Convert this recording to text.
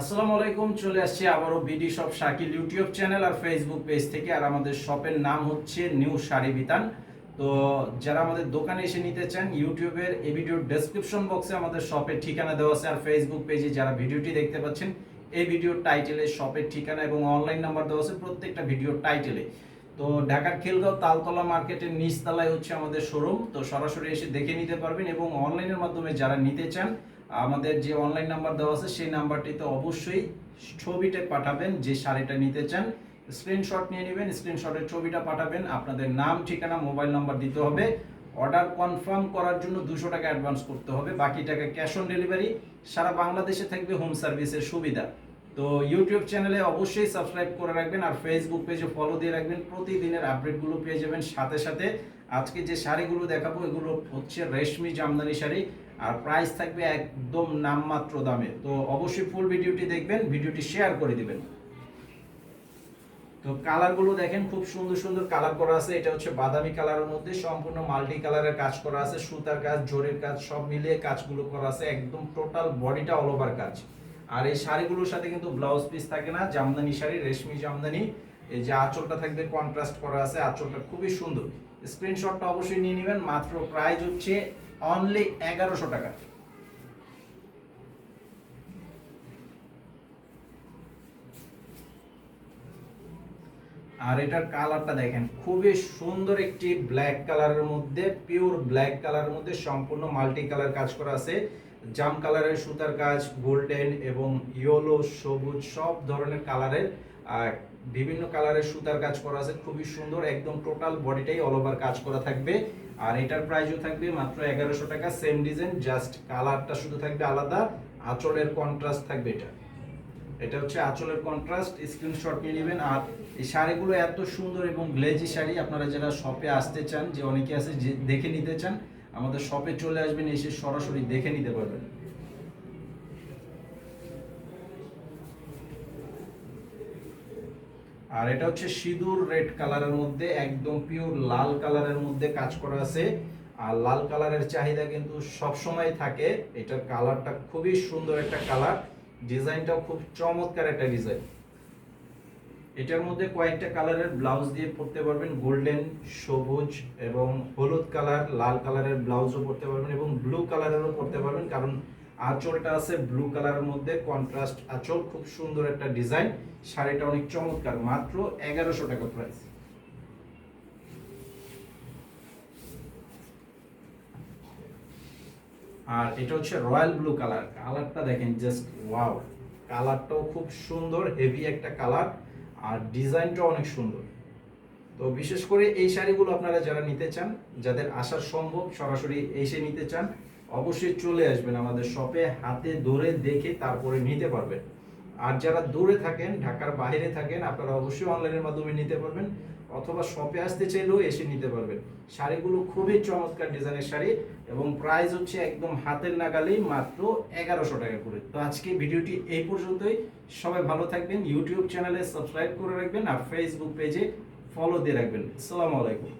আসসালামু আলাইকুম, চলে আসছি আবারও BD shop Shakil YouTube channel আর ফেসবুক পেজ থেকে। আর আমাদের শপের নাম হচ্ছে নিউ শাড়ি বিতান। তো যারা আমাদের দোকানে এসে নিতে চান, ইউটিউবের এই ভিডিওর ডেসক্রিপশন বক্সে আমাদের শপের ঠিকানা দেওয়া আছে। আর ফেসবুক পেজে যারা ভিডিওটি দেখতে পাচ্ছেন, এই ভিডিওর টাইটেলে শপের ঠিকানা এবং অনলাইন নাম্বার দেওয়া আছে প্রত্যেকটা ভিডিওর টাইটেলে। তো ঢাকার খিলগাঁও তালতলা মার্কেটের নিচতলায় হচ্ছে আমাদের শোরুম। তো সরাসরি এসে দেখে নিতে পারবেন এবং অনলাইনের মাধ্যমে যারা নিতে চান, আমাদের যে অনলাইন নাম্বার দেওয়া আছে সেই নাম্বারটিতে অবশ্যই ছবিটা পাঠাবেন। যে শাড়িটা নিতে চান স্ক্রিনশট নিয়ে নেবেন, স্ক্রিনশটের ছবিটা পাঠাবেন, আপনাদের নাম, ঠিকানা, মোবাইল নাম্বার দিতে হবে। অর্ডার কনফার্ম করার জন্য 200 টাকা অ্যাডভান্স করতে হবে, বাকি টাকা ক্যাশ অন ডেলিভারি। সারা বাংলাদেশে থাকবে হোম সার্ভিসের সুবিধা। তো ইউটিউব চ্যানেলে অবশ্যই সাবস্ক্রাইব করে রাখবেন আর ফেসবুক পেজে ফলো দিয়ে রাখবেন, প্রতিদিনের আপডেটগুলো পেয়ে যাবেন। সাথে সাথে আজকে যে শাড়িগুলো দেখাবো এগুলো হচ্ছে রেশমি জামদানি শাড়ি, আর প্রাইস থাকবে একদম নামমাত্র দামে। তো অবশ্যই ফুল ভিডিওটি দেখবেন, ভিডিওটি শেয়ার করে দিবেন। তো কালারগুলো দেখেন, খুব সুন্দর সুন্দর কালার করা আছে। এটা হচ্ছে বাদামি কালারের মধ্যে সম্পূর্ণ মাল্টি কালারের কাজ করা আছে, সুতার কাজ, জরির কাজ সব মিলিয়ে কাজগুলো করা আছে, একদম টোটাল বডিটা অল ওভার কাজ। আর এই শাড়িগুলোর সাথে কিন্তু ব্লাউজ পিস থাকে না, জামদানি শাড়ি, রেশমি জামদানি। এই যে আঁচলটা থাকবে কন্ট্রাস্ট করা আছে, আঁচলটা খুবই সুন্দর। স্ক্রিনশটটা অবশ্যই নিয়ে নেবেন। মাত্র প্রাইস হচ্ছে অনলি 1100 টাকা। আর এটার কালারটা দেখেন, খুবই সুন্দর একটি ব্ল্যাক কালারের মধ্যে, পিওর ব্ল্যাক কালারের মধ্যে সম্পূর্ণ মাল্টি কালার কাজ করা আছে। জাম কালারের সুতার কাজ, গোল্ডেন এবং ইয়েলো, সবুজ সব ধরনের কালারের বিভিন্ন কালারের সুতার কাজ করা আছে, খুবই সুন্দর। একদম টোটাল বডিটাই অল ওভার কাজ করা থাকবে। আর এটার প্রাইসও থাকবে মাত্র 1100 টাকা। সেম ডিজাইন, জাস্ট কালারটা শুধু থাকবে আলাদা, আঁচলের কন্ট্রাস্ট থাকবে। এটা হচ্ছে আঁচলের কন্ট্রাস্ট, স্ক্রিনশট নিয়ে নেবেন। আর এই শাড়িগুলো এত সুন্দর এবং গ্লেজি শাড়ি, আপনারা যারা শপে আসতে চান, যে অনেকে আছে যে দেখে নিতে চান, আমাদের শপে চলে আসবেন, এসে সরাসরি দেখে নিতে পারবেন। আর এটা হচ্ছে সিঁদুর রেড কালারের মধ্যে, একদম পিওর লাল কালারের মধ্যে কাজ করা আছে। আর লাল কালারের চাহিদা কিন্তু সব সময় থাকে। এটার কালারটা খুবই সুন্দর একটা কালার, ডিজাইনটাও খুব চমৎকার একটা ডিজাইন। এটার মধ্যে কয়েকটা কালারের ব্লাউজ দিয়ে পরতে পারবেন, গোল্ডেন, সবুজ এবং হলুদ কালার, লাল কালারের ব্লাউজও পরতে পারবেন এবং ব্লু কালারেরও পরতে পারবেন, কারণ আঁচলটা আছে ব্লু কালারের মধ্যে, কন্ট্রাস্ট আঁচল, খুব সুন্দর একটা ডিজাইন। শাড়িটা অনেক চমৎকার, মাত্র 1100 টাকা প্রাইস। আর এটা হচ্ছে রয়্যাল ব্লু কালার, কালারটা দেখেন জাস্ট ওয়াও, কালারটাও খুব সুন্দর, হেভি একটা কালার, আর ডিজাইনটাও অনেক সুন্দর। তো বিশেষ করে এই শাড়িগুলো আপনারা যারা নিতে চান, যাদের আসার সম্ভব, সরাসরি এসে নিতে চান, অবশ্যই চলে আসবেন আমাদের শপে, হাতে ধরে দেখে তারপরে নিতে পারবেন। আর যারা দূরে থাকেন, ঢাকার বাইরে থাকেন, আপনারা অবশ্যই অনলাইনের মাধ্যমে নিতে পারবেন, অথবা শপে আসতে চাইলেও এসে নিতে পারবেন। শাড়িগুলো খুবই চমৎকার ডিজাইনের শাড়ি এবং প্রাইস হচ্ছে একদম হাতের নাগালেই, মাত্র 1100 টাকা করে। তো আজকে ভিডিওটি এই পর্যন্তই। সবাই ভালো থাকবেন, ইউটিউব চ্যানেলে সাবস্ক্রাইব করে রাখবেন আর ফেসবুক পেজে ফলো দিয়ে রাখবেন। আসসালামু আলাইকুম।